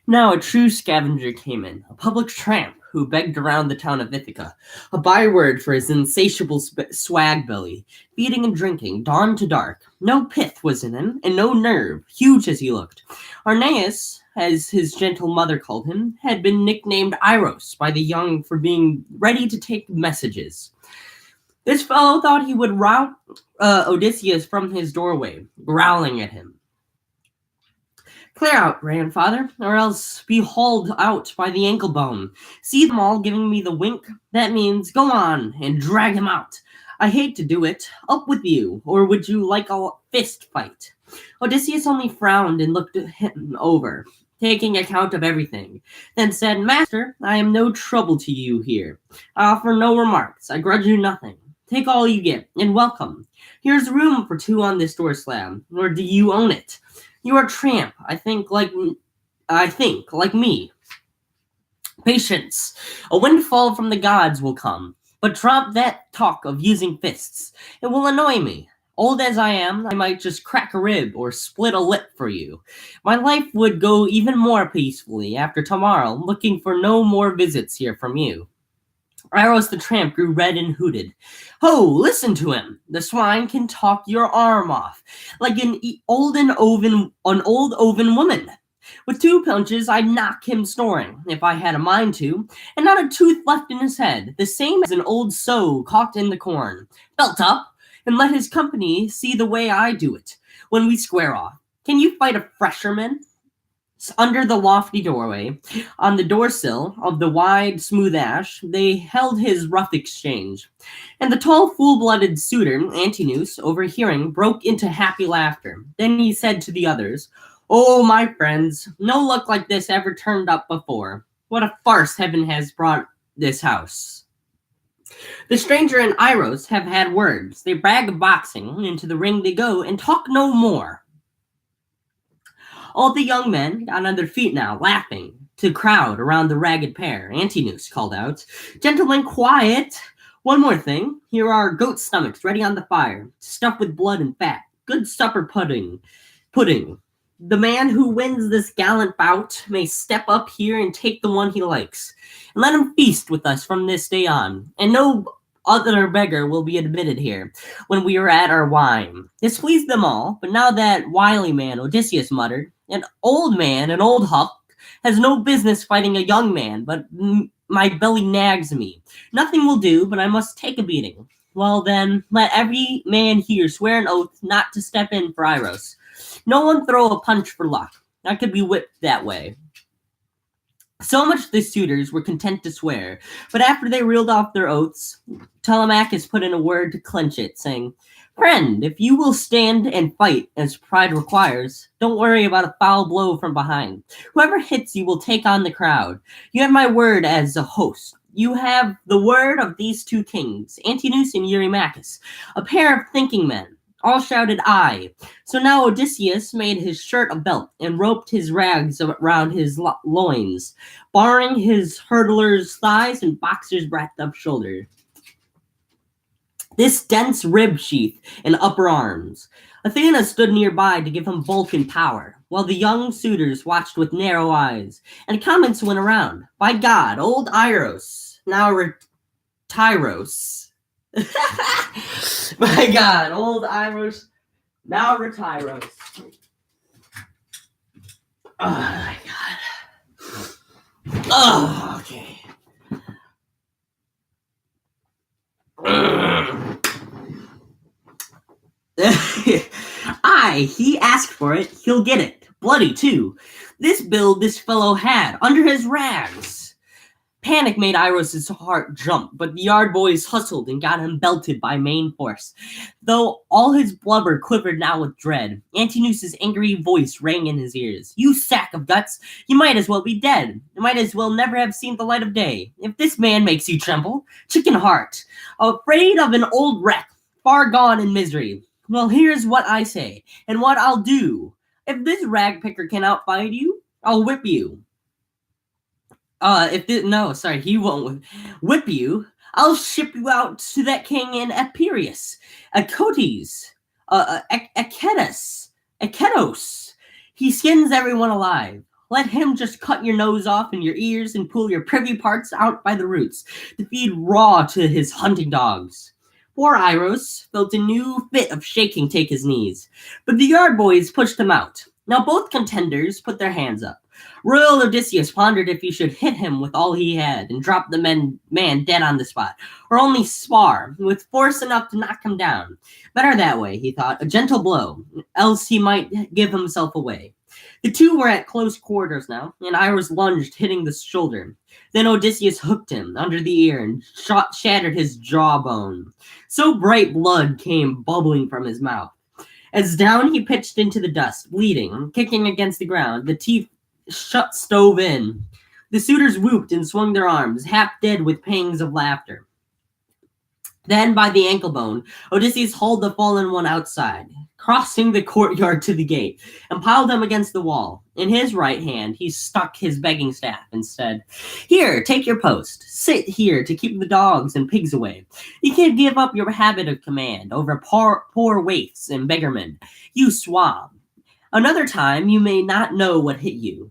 Now a true scavenger came in, a public tramp who begged around the town of Ithaca, a byword for his insatiable swag belly, feeding and drinking, dawn to dark. No pith was in him, and no nerve, huge as he looked. Arneus, as his gentle mother called him, had been nicknamed Irus by the young for being ready to take messages. This fellow thought he would rout Odysseus from his doorway, growling at him. Clear out, grandfather, or else be hauled out by the ankle bone. See them all giving me the wink? That means go on and drag him out. I hate to do it. Up with you, or would you like a fist fight? Odysseus only frowned and looked him over, taking account of everything, then said, Master, I am no trouble to you here. I offer no remarks. I grudge you nothing. Take all you get, and welcome. Here's room for two on this door slab, or do you own it? You are a tramp, I think, like me. Patience. A windfall from the gods will come. But drop that talk of using fists. It will annoy me. Old as I am, I might just crack a rib or split a lip for you. My life would go even more peacefully after tomorrow, looking for no more visits here from you. Irus the tramp grew red and hooted. Ho, listen to him! The swine can talk your arm off, like an old oven woman. With 2 punches, I'd knock him snoring, if I had a mind to, and not a tooth left in his head, the same as an old sow caught in the corn. Belt up, and let his company see the way I do it, when we square off. Can you fight a fresherman? Under the lofty doorway, on the doorsill of the wide, smooth ash, they held his rough exchange. And the tall, full-blooded suitor, Antinous, overhearing, broke into happy laughter. Then he said to the others, Oh, my friends, no luck like this ever turned up before. What a farce heaven has brought this house. The stranger and Irus have had words. They brag of boxing, into the ring they go, and talk no more. All the young men got on their feet now, laughing, to crowd around the ragged pair. Antinous called out, Gentlemen, quiet! One more thing. Here are goat stomachs ready on the fire, stuffed with blood and fat. Good supper pudding. The man who wins this gallant bout may step up here and take the one he likes. And let him feast with us from this day on. And no other beggar will be admitted here when we are at our wine. This pleased them all, but now that wily man, Odysseus muttered, an old huck, has no business fighting a young man, but my belly nags me. Nothing will do, but I must take a beating. Well then, let every man here swear an oath not to step in for Irus. No one throw a punch for luck. I could be whipped that way. So much the suitors were content to swear, but after they reeled off their oaths, Telemachus put in a word to clench it, saying, Friend, if you will stand and fight as pride requires, don't worry about a foul blow from behind. Whoever hits you will take on the crowd. You have my word as a host. You have the word of these 2 kings, Antinous and Eurymachus, a pair of thinking men. All shouted aye. So now Odysseus made his shirt a belt and roped his rags around his loins, barring his hurdler's thighs and boxer's breadth up shoulder. This dense rib sheath and upper arms. Athena stood nearby to give him bulk and power, while the young suitors watched with narrow eyes, and comments went around. By God, old Irus, now Tyros. My God, old Irus, now Retiros. Oh my God. Oh, okay. Aye, he asked for it, he'll get it. Bloody, too. This build this fellow had, under his rags. Panic made Irus' heart jump, but the yard boys hustled and got him belted by main force. Though all his blubber quivered now with dread, Antinous' angry voice rang in his ears. You sack of guts, you might as well be dead. You might as well never have seen the light of day. If this man makes you tremble, chicken heart, afraid of an old wreck, far gone in misery. Well, here's what I say, and what I'll do. If this rag picker can outfight you, I'll whip you. He won't whip you. I'll ship you out to that king in Epirus, Acotes, Aketos. He skins everyone alive. Let him just cut your nose off and your ears and pull your privy parts out by the roots to feed raw to his hunting dogs. Poor Irus felt a new fit of shaking take his knees, but the yard boys pushed him out. Now both contenders put their hands up. Royal Odysseus pondered if he should hit him with all he had and drop the man dead on the spot, or only spar, with force enough to knock him down. Better that way, he thought, a gentle blow, else he might give himself away. The two were at close quarters now, and Irus lunged, hitting the shoulder. Then Odysseus hooked him under the ear and shattered his jawbone. So bright blood came bubbling from his mouth. As down he pitched into the dust, bleeding, kicking against the ground, the teeth stove in. The suitors whooped and swung their arms, half dead with pangs of laughter. Then, by the ankle bone, Odysseus hauled the fallen one outside, crossing the courtyard to the gate, and piled him against the wall. In his right hand, he stuck his begging staff and said, "Here, take your post. Sit here to keep the dogs and pigs away. You can't give up your habit of command over poor waifs and beggarmen, you swab. Another time, you may not know what hit you."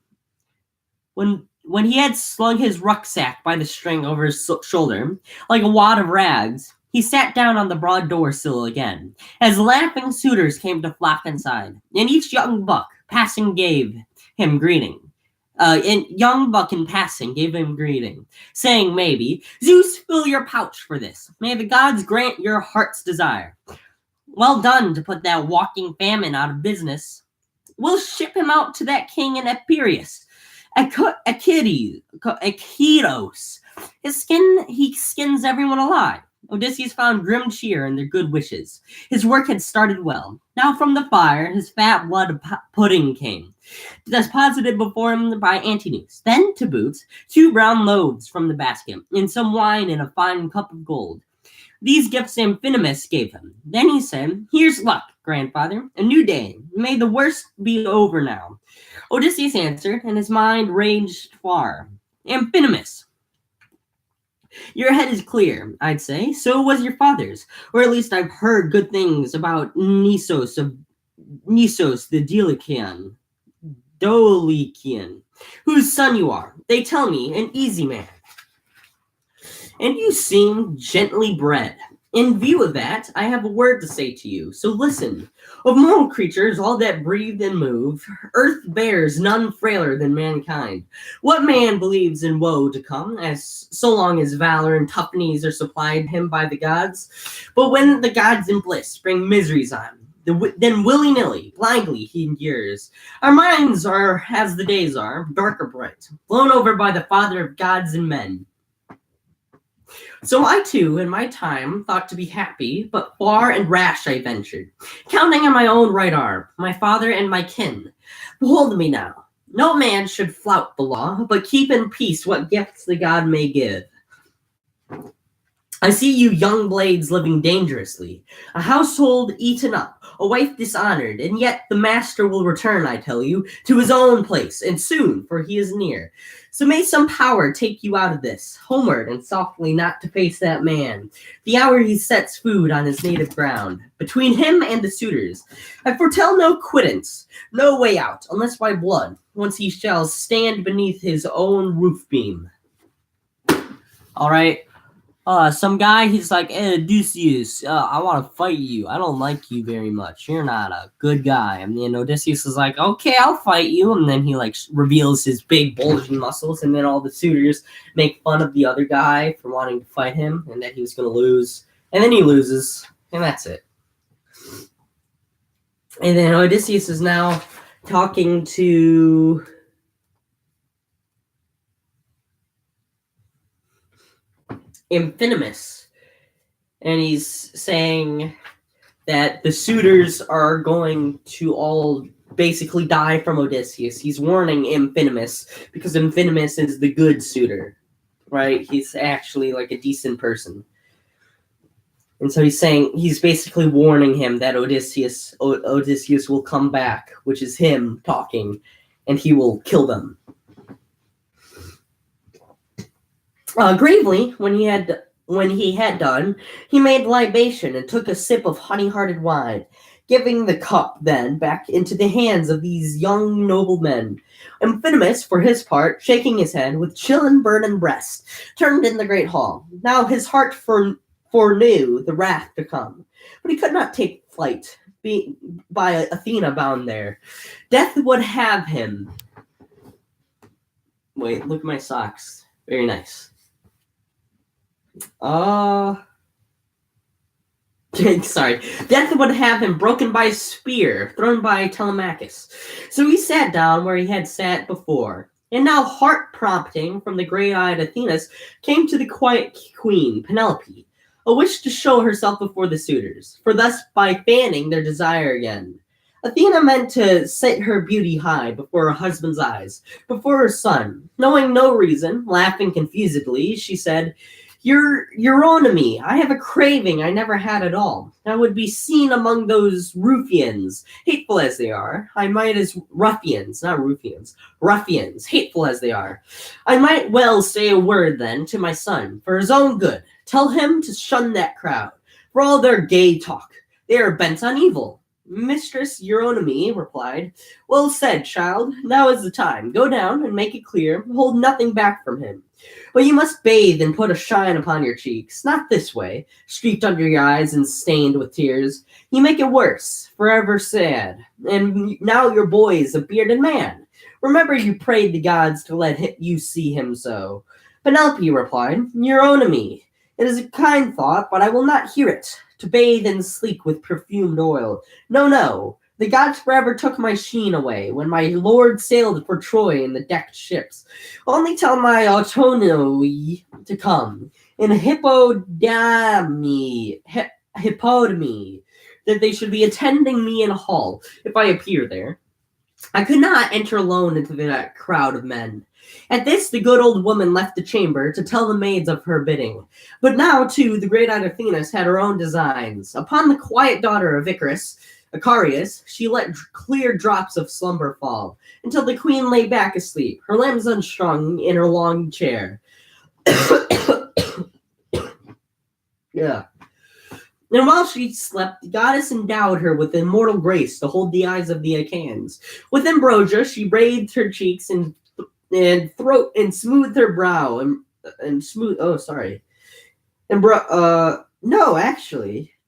When he had slung his rucksack by the string over his shoulder, like a wad of rags, he sat down on the broad door sill again, as laughing suitors came to flock inside, and each young buck gave him greeting. In passing gave him greeting, saying maybe, "Zeus fill your pouch for this. May the gods grant your heart's desire. Well done to put that walking famine out of business. We'll ship him out to that king in Epirus, Achetos. He skins everyone alive." Odysseus found grim cheer in their good wishes. His work had started well. Now from the fire, his fat blood pudding came, deposited before him by Antinous. Then, to boot, 2 brown loaves from the basket, and some wine in a fine cup of gold. These gifts Amphinomus gave him. Then he said, "Here's luck, grandfather, a new day. May the worst be over now." Odysseus answered, and his mind ranged far. "Amphinomus, your head is clear, I'd say. So was your father's. Or at least I've heard good things about Nisos the Dolichian, whose son you are. They tell me an easy man. And you seem gently bred. In view of that, I have a word to say to you, so listen. Of mortal creatures, all that breathe and move, earth bears none frailer than mankind. What man believes in woe to come, as so long as valor and toughness are supplied him by the gods? But when the gods in bliss bring miseries on, then willy-nilly, blindly he endures. Our minds are, as the days are, dark or bright, blown over by the father of gods and men. So I too, in my time, thought to be happy, but far and rash I ventured, counting on my own right arm, my father and my kin. Behold me now. No man should flout the law, but keep in peace what gifts the god may give. I see you young blades living dangerously, a household eaten up, a wife dishonored, and yet the master will return, I tell you, to his own place, and soon, for he is near. So may some power take you out of this, homeward and softly, not to face that man, the hour he sets food on his native ground. Between him and the suitors, I foretell no quittance, no way out, unless by blood, once he shall stand beneath his own roof beam." All right. Some guy, he's like, "Hey, Odysseus, I want to fight you. I don't like you very much. You're not a good guy." And then Odysseus is like, "Okay, I'll fight you." And then he like reveals his big bulging muscles, and then all the suitors make fun of the other guy for wanting to fight him and that he was going to lose. And then he loses, and that's it. And then Odysseus is now talking to Amphinomus, and he's saying that the suitors are going to all basically die from Odysseus. He's warning Amphinomus because Amphinomus is the good suitor, right? He's actually like a decent person. And so he's basically warning him that Odysseus will come back, which is him talking, and he will kill them. Gravely, when he had done, he made libation and took a sip of honey-hearted wine. giving the cup then back into the hands of these young noble men. Amphidamus, for his part, shaking his head with chill and burdened breast, turned in the great hall. Now his heart foreknew the wrath to come, but he could not take flight, by Athena bound there. Death would have him. Wait, look at my socks. Very nice. Sorry. Death would have him broken by a spear thrown by Telemachus. So he sat down where he had sat before. And now, heart prompting from the gray-eyed Athenas came to the quiet queen, Penelope, a wish to show herself before the suitors, for thus by fanning their desire again. Athena meant to set her beauty high before her husband's eyes, before her son. Knowing no reason, laughing confusedly, she said, Your own to me. I have a craving I never had at all. I would be seen among those ruffians, hateful as they are. I might as ruffians, not ruffians, ruffians, hateful as they are. I might well say a word then to my son, for his own good. Tell him to shun that crowd, for all their gay talk. They are bent on evil. Mistress Eurynomé replied, Well said, child. Now is the time. Go down and make it clear. Hold nothing back from him. But you must bathe and put a shine upon your cheeks. Not this way, streaked under your eyes and stained with tears. You make it worse, forever sad. And now your boy is a bearded man. Remember you prayed the gods to let you see him so. Penelope replied, Eurynomé, it is a kind thought, but I will not hear it. To bathe and sleek with perfumed oil. No, no. The gods forever took my sheen away when my lord sailed for Troy in the decked ships. Only tell my Autonoi to come in hippodamy, that they should be attending me in a hall if I appear there. I could not enter alone into that crowd of men. At this, the good old woman left the chamber to tell the maids of her bidding. But now, too, the great-eyed Athenas had her own designs. Upon the quiet daughter of Icarius, she let clear drops of slumber fall, until the queen lay back asleep, her limbs unstrung in her long chair. Yeah. And while she slept, the goddess endowed her with immortal grace to hold the eyes of the Achaeans. With ambrosia, she bathed her cheeks and throat and smoothed her brow and smooth. Oh, sorry. No,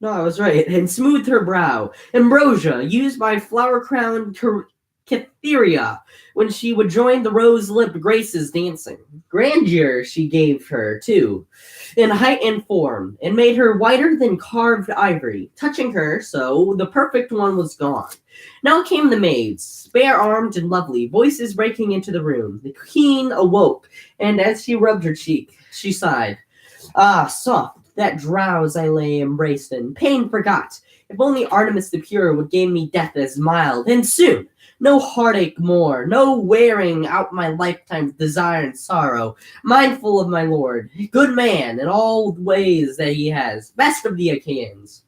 I was right. And smoothed her brow. Ambrosia, used by flower-crowned Cytherea when she would join the rose-lipped Graces dancing. Grandeur she gave her, too, in height and form, and made her whiter than carved ivory. Touching her, so the perfect one was gone. Now came the maids, bare-armed and lovely, voices breaking into the room. The queen awoke, and as she rubbed her cheek, she sighed. Ah, soft, that drowse I lay embraced in, pain forgot. If only Artemis the pure would gain me death as mild, and soon! No heartache more, no wearing out my lifetime's desire and sorrow, mindful of my lord, good man in all ways that he has, best of the Achaeans.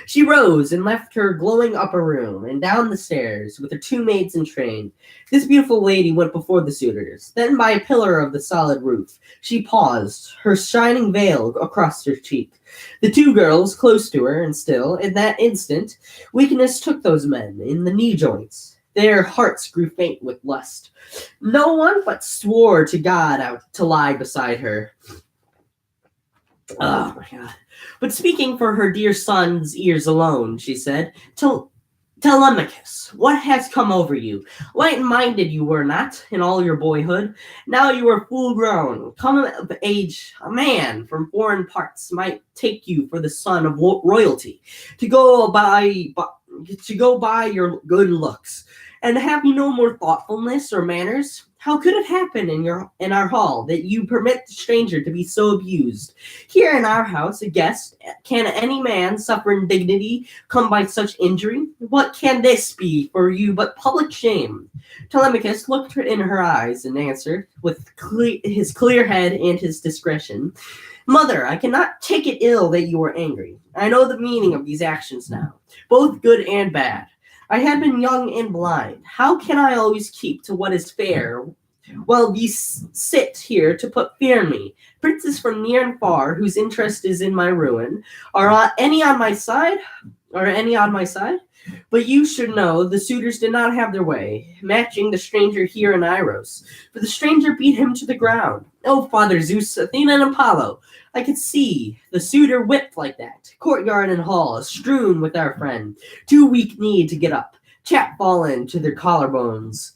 She rose and left her glowing upper room and down the stairs with her two maids in train. This beautiful lady went before the suitors. Then by a pillar of the solid roof, she paused, her shining veil across her cheek. The two girls close to her, and still, in that instant, weakness took those men in the knee joints. Their hearts grew faint with lust. No one but swore to God out to lie beside her. Oh my God. But speaking for her dear son's ears alone, she said, Telemachus, what has come over you? Light-minded you were not in all your boyhood. Now you are full-grown, come of age. A man from foreign parts might take you for the son of royalty, to go by your good looks. And have you no more thoughtfulness or manners? How could it happen in our hall that you permit the stranger to be so abused? Here in our house, a guest, can any man suffer indignity come by such injury? What can this be for you but public shame? Telemachus looked her in her eyes and answered, with his clear head and his discretion, Mother, I cannot take it ill that you are angry. I know the meaning of these actions now, both good and bad. I had been young and blind. How can I always keep to what is fair, while ye sit here to put fear in me? Princes from near and far, whose interest is in my ruin, are any on my side? or any on my side? But you should know the suitors did not have their way, matching the stranger here in Irus, for the stranger beat him to the ground. Oh, Father Zeus, Athena, and Apollo, I could see the suitor whipped like that, courtyard and hall, strewn with our friend, too weak-kneed to get up, chap fallen to their collarbones.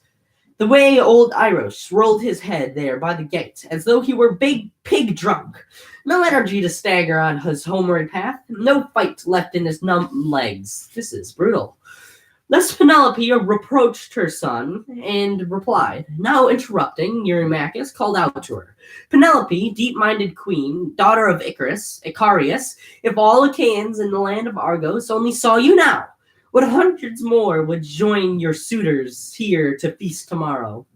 The way old Irus rolled his head there by the gate, as though he were big pig drunk. No energy to stagger on his homeward path, no fight left in his numb legs. This is brutal. Thus Penelope reproached her son and replied, now interrupting, Eurymachus called out to her, Penelope, deep-minded queen, daughter of Icarius, if all Achaeans in the land of Argos only saw you now, what hundreds more would join your suitors here to feast tomorrow?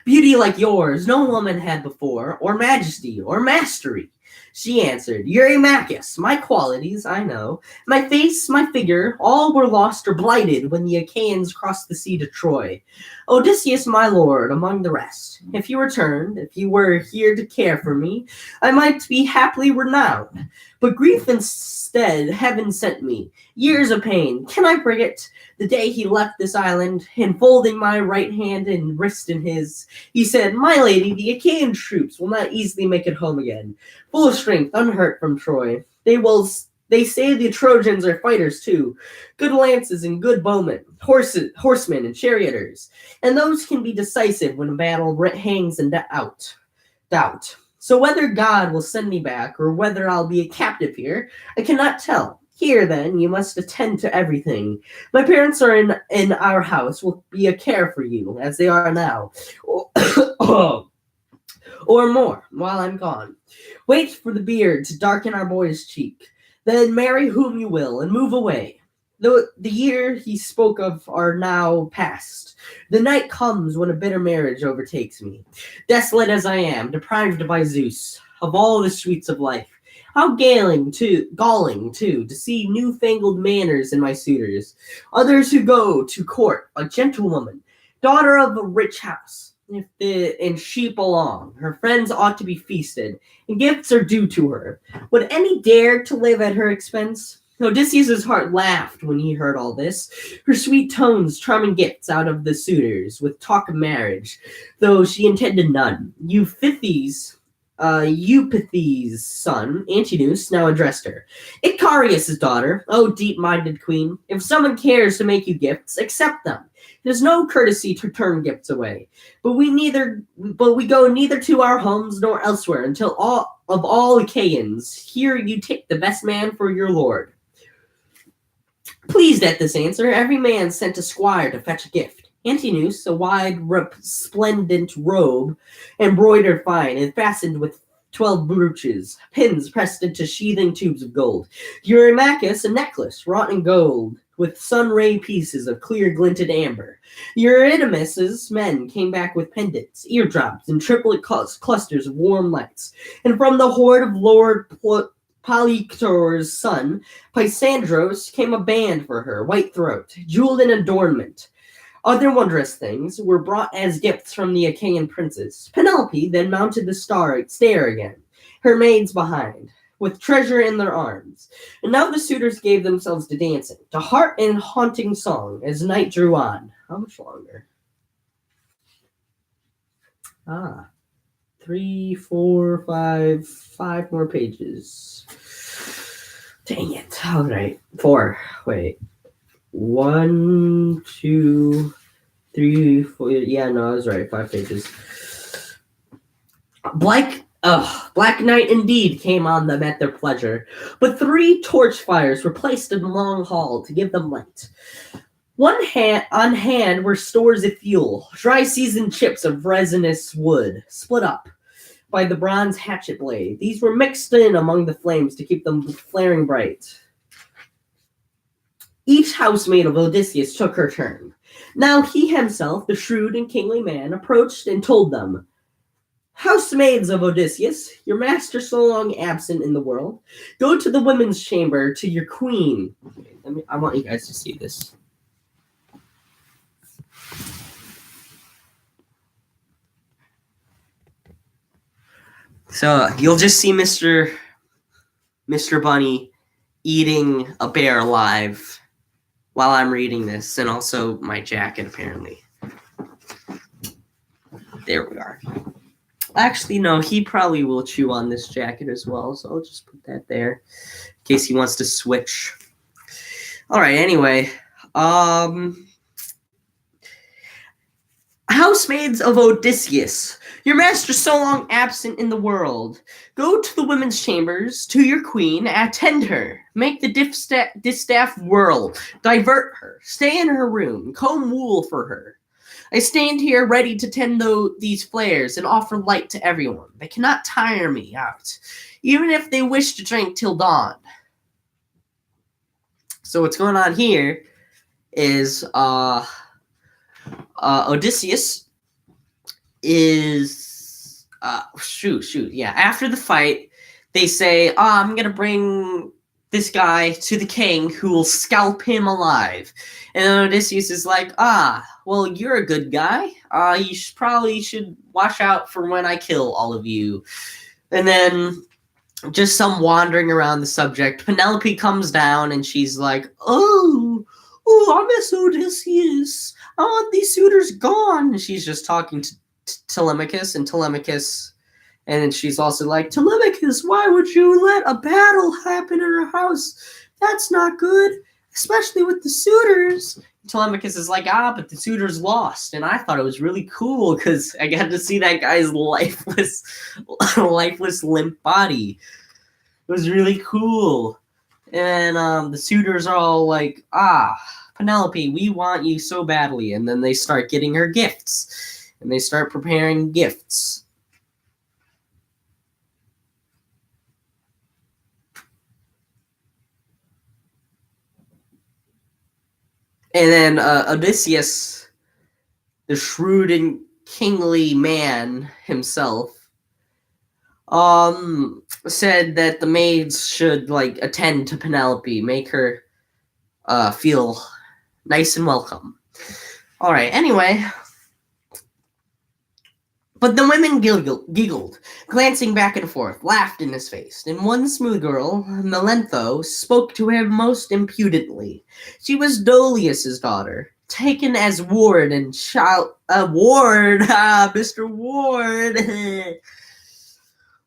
Beauty like yours no woman had before, or majesty, or mastery. She answered, Eurymachus, my qualities, I know. My face, my figure, all were lost or blighted when the Achaeans crossed the sea to Troy. Odysseus, my lord, among the rest. If you returned, if you were here to care for me, I might be happily renowned. But grief instead heaven sent me. Years of pain, can I bring it? The day he left this island, enfolding my right hand and wrist in his, he said, my lady, the Achaean troops will not easily make it home again. Full of strength, unhurt from Troy. They say the Trojans are fighters too. Good lances and good bowmen, horsemen and charioteers. And those can be decisive when a battle hangs in doubt. So whether God will send me back or whether I'll be a captive here, I cannot tell. Here, then, you must attend to everything. My parents are in our house, will be a care for you, as they are now. Or more, while I'm gone. Wait for the beard to darken our boy's cheek. Then marry whom you will, and move away. The year he spoke of are now past. The night comes when a bitter marriage overtakes me. Desolate as I am, deprived by Zeus of all the sweets of life. How galling, too, to see newfangled manners in my suitors. Others who go to court, a gentlewoman, daughter of a rich house. And sheep along. Her friends ought to be feasted, and gifts are due to her. Would any dare to live at her expense? Odysseus' heart laughed when he heard all this. Her sweet tones charming gifts out of the suitors, with talk of marriage, though she intended none. Eupeithes' son, Antinous, now addressed her. Icarius' daughter, O deep-minded queen, if someone cares to make you gifts, accept them. It is no courtesy to turn gifts away. But we go neither to our homes nor elsewhere until all Achaeans hear you take the best man for your lord. Pleased at this answer, every man sent a squire to fetch a gift. Antinous, a wide, resplendent robe, embroidered fine, and fastened with 12 brooches, pins pressed into sheathing tubes of gold. Eurymachus, a necklace wrought in gold, with sun-ray pieces of clear glinted amber. Eurydimus's men came back with pendants, eardrops, and triplet clusters of warm lights. And from the hoard of Lord Polyctor's son, Pysandros, came a band for her, white throat, jeweled in adornment. Other wondrous things were brought as gifts from the Achaean princes. Penelope then mounted the stair again, her maids behind, with treasure in their arms. And now the suitors gave themselves to dancing, to heart and haunting song, as night drew on. How much longer? 3, 4, 5 more pages. Dang it. All right. 4. Wait. 1, 2, 3, 4. Yeah, no, I was right. 5 pages. Black night indeed came on them at their pleasure, but 3 torch fires were placed in the long hall to give them light. On hand were stores of fuel, dry seasoned chips of resinous wood, split up by the bronze hatchet blade. These were mixed in among the flames to keep them flaring bright. Each housemaid of Odysseus took her turn. Now he himself, the shrewd and kingly man, approached and told them, Housemaids of Odysseus, your master so long absent in the world, go to the women's chamber to your queen. I want you guys to see this. So you'll just see Mr. Bunny eating a bear alive while I'm reading this, and also my jacket, apparently. There we are. Actually, no, he probably will chew on this jacket as well, so I'll just put that there in case he wants to switch. All right, anyway. Housemaids of Odysseus, your master so long absent in the world, go to the women's chambers, to your queen, attend her, make the distaff whirl, divert her, stay in her room, comb wool for her. I stand here ready to tend these flares and offer light to everyone. They cannot tire me out, even if they wish to drink till dawn. So what's going on here is Odysseus is after the fight, they say, I'm gonna bring this guy to the king who will scalp him alive. And Odysseus is like, well, you're a good guy. You probably should watch out for when I kill all of you. And then just some wandering around the subject, Penelope comes down and she's like, oh, I miss Odysseus. I want these suitors gone. And she's just talking to Telemachus, and then she's also like, Telemachus, why would you let a battle happen in our house? That's not good, especially with the suitors. Telemachus is like, but the suitors lost. And I thought it was really cool because I got to see that guy's lifeless, limp body. It was really cool. And the suitors are all like, Penelope, we want you so badly. And then they start getting her gifts. And they start preparing gifts. And then Odysseus, the shrewd and kingly man himself, said that the maids should attend to Penelope, make her feel nice and welcome. All right, anyway. But the women giggled, glancing back and forth, laughed in his face. And one smooth girl, Melantho, spoke to him most impudently. She was Dolius's daughter, taken as ward and Mr. Ward,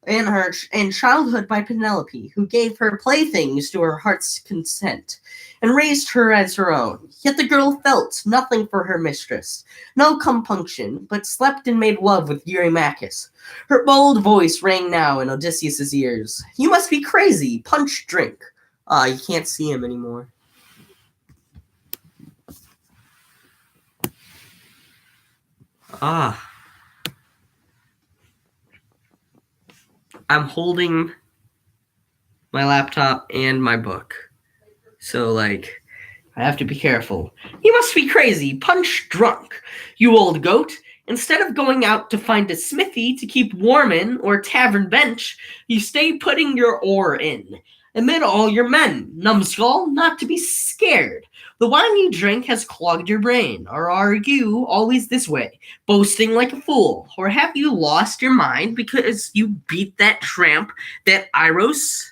in childhood by Penelope, who gave her playthings to her heart's consent, and raised her as her own. Yet the girl felt nothing for her mistress, no compunction, but slept and made love with Eurymachus. Her bold voice rang now in Odysseus' ears. You must be crazy. Punch, drink. You can't see him anymore. I'm holding my laptop and my book. So, I have to be careful. You must be crazy. Punch drunk. You old goat. Instead of going out to find a smithy to keep warm in or a tavern bench, you stay putting your oar in. Amid all your men, numbskull, not to be scared. The wine you drink has clogged your brain. Or are you always this way, boasting like a fool? Or have you lost your mind because you beat that tramp, that Irus?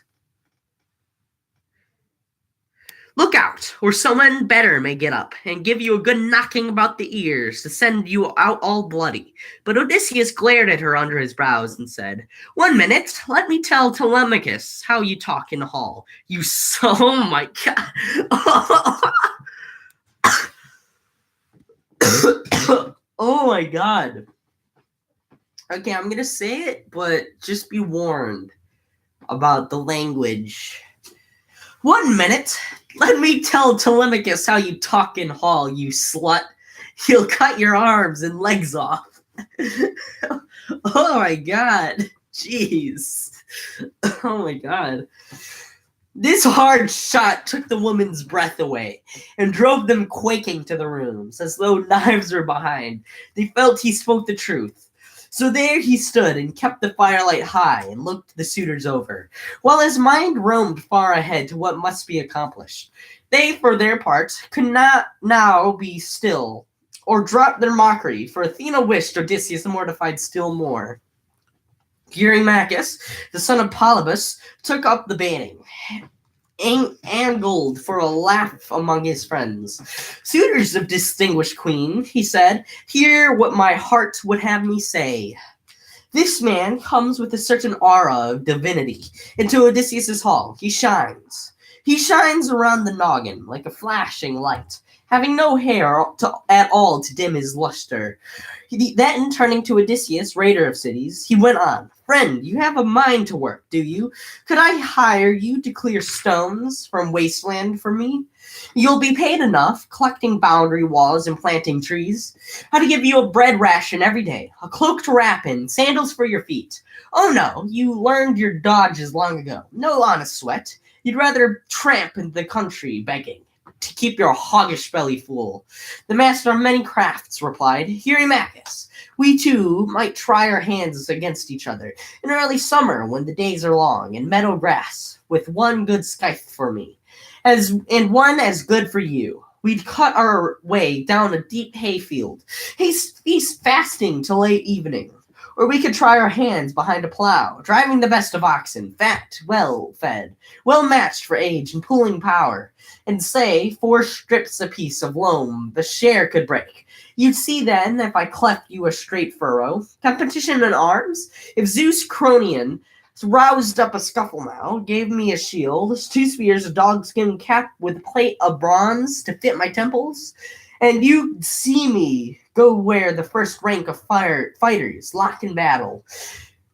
Look out, or someone better may get up and give you a good knocking about the ears to send you out all bloody. But Odysseus glared at her under his brows and said, 1 minute, let me tell Telemachus how you talk in the hall. Oh my God. Oh my God. Okay, I'm gonna say it, but just be warned about the language. 1 minute. Let me tell Telemachus how you talk in hall, you slut. He'll cut your arms and legs off. Oh my God. Jeez. Oh my God. This hard shot took the woman's breath away and drove them quaking to the rooms, as though knives were behind. They felt he spoke the truth. So there he stood and kept the firelight high and looked the suitors over, while his mind roamed far ahead to what must be accomplished. They, for their part, could not now be still, or drop their mockery, for Athena wished Odysseus mortified still more. Eurymachus, the son of Polybus, took up the banning. angled for a laugh among his friends. Suitors of distinguished queen, he said, hear what my heart would have me say. This man comes with a certain aura of divinity into Odysseus's hall. He shines. He shines around the noggin like a flashing light, having no hair at all to dim his luster. Then, turning to Odysseus, raider of cities, he went on, Friend, you have a mind to work, do you? Could I hire you to clear stones from wasteland for me? You'll be paid enough, collecting boundary walls and planting trees. How to give you a bread ration every day, a cloak to wrap in, sandals for your feet. Oh no, you learned your dodges long ago. No honest sweat. You'd rather tramp in the country begging to keep your hoggish belly full. The master of many crafts replied, Eurymachus, we too might try our hands against each other in early summer when the days are long, and meadow grass, with one good scythe for me, and one as good for you. We'd cut our way down a deep hayfield, feast fasting till late evening. Or we could try our hands behind a plow, driving the best of oxen, fat, well fed, well matched for age and pulling power, and say 4 strips apiece of loam the share could break. You'd see then, if I cleft you a straight furrow, competition in arms, if Zeus Cronion roused up a scuffle now, gave me a shield, 2 spears, a dogskin cap with plate of bronze to fit my temples, and you'd see me go where the first rank of fighters lock in battle.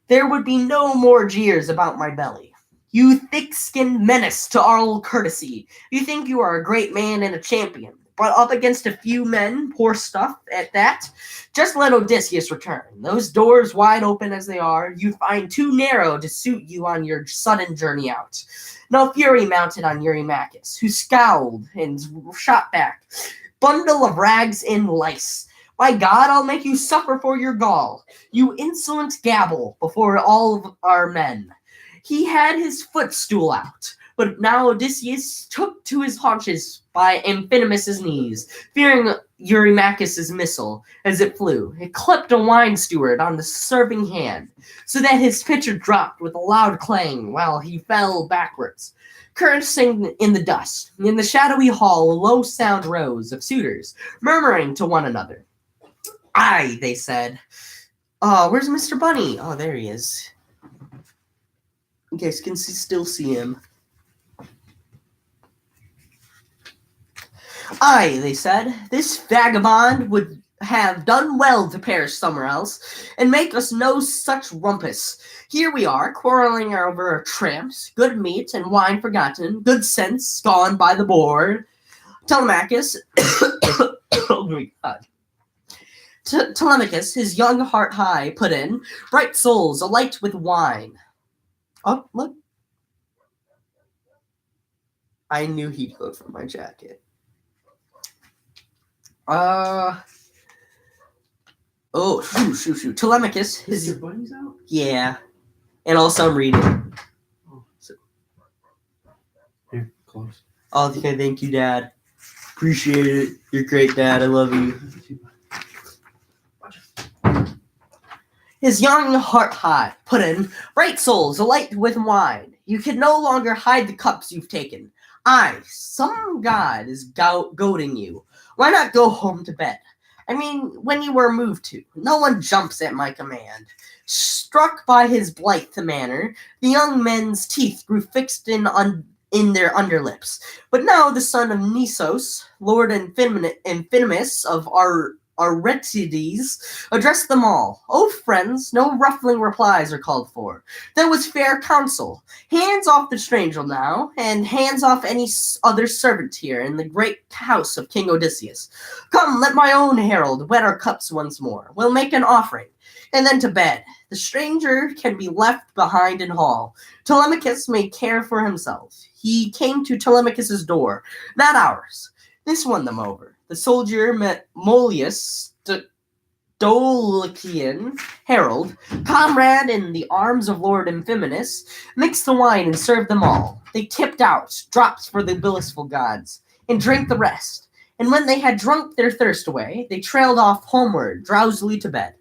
There would be no more jeers about my belly. You thick-skinned menace to all courtesy. You think you are a great man and a champion, but up against a few men, poor stuff at that. Just let Odysseus return. Those doors wide open as they are, you find too narrow to suit you on your sudden journey out. No fury mounted on Eurymachus, who scowled and shot back. Bundle of rags and lice. By God, I'll make you suffer for your gall. You insolent gabble before all of our men. He had his footstool out, but now Odysseus took to his haunches by Amphinomus's knees, fearing Eurymachus's missile as it flew. It clipped a wine steward on the serving hand, so that his pitcher dropped with a loud clang while he fell backwards. Cursing in the dust, in the shadowy hall, a low sound rose of suitors, murmuring to one another. Aye, they said. Where's Mr. Bunny? Oh, there he is. You guys can still see him. Aye, they said, this vagabond would have done well to perish somewhere else, and make us no such rumpus. Here we are, quarreling over tramps, good meat and wine forgotten, good sense gone by the board. Telemachus, oh my God. Telemachus, his young heart high, put in, bright souls alight with wine. Oh, look. I knew he'd go for my jacket. Oh, shoot. Telemachus, his... Your bunny's out? Yeah. And also I'm reading. Oh, here, close. Oh, okay, thank you, Dad. Appreciate it. You're great, Dad. I love you. His young heart high, put in, bright souls alight with wine. You can no longer hide the cups you've taken. Aye, some god is goading you. Why not go home to bed? I mean, when you were moved to. No one jumps at my command. Struck by his blithe manner, the young men's teeth grew fixed in their underlips. But now the son of Nisos, Lord Amphinomus of Aretides, addressed them all. Oh, friends, no ruffling replies are called for. There was fair counsel. Hands off the stranger now, and hands off any other servant here in the great house of King Odysseus. Come, let my own herald wet our cups once more. We'll make an offering, and then to bed. The stranger can be left behind in hall. Telemachus may care for himself. He came to Telemachus's door, not ours. This won them over. The soldier Mollius Dolician, herald, comrade in the arms of Lord Amphinomus, mixed the wine and served them all. They tipped out drops for the blissful gods, and drank the rest. And when they had drunk their thirst away, they trailed off homeward, drowsily to bed.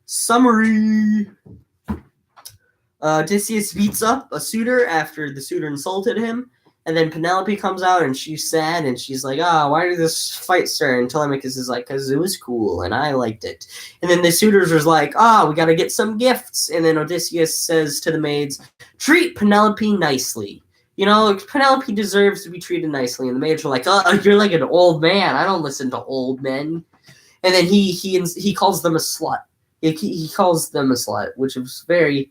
Summary. Odysseus beats up a suitor after the suitor insulted him. And then Penelope comes out and she's sad and she's like, why did this fight start? And Telemachus is like, because it was cool and I liked it. And then the suitors was like, we got to get some gifts. And then Odysseus says to the maids, treat Penelope nicely. Penelope deserves to be treated nicely. And the maids were like, you're like an old man. I don't listen to old men. And then he calls them a slut. He calls them a slut, which was very...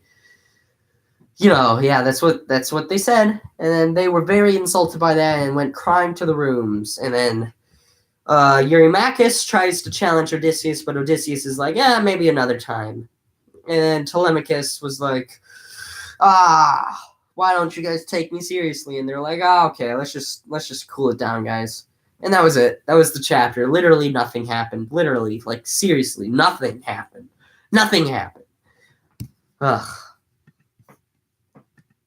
that's what they said. And then they were very insulted by that and went crying to the rooms. And then Eurymachus tries to challenge Odysseus, but Odysseus is like, maybe another time. And then Telemachus was like, why don't you guys take me seriously? And they're like, okay, let's just cool it down, guys. And that was it. That was the chapter. Literally nothing happened. Literally, like seriously, nothing happened. Nothing happened. Ugh.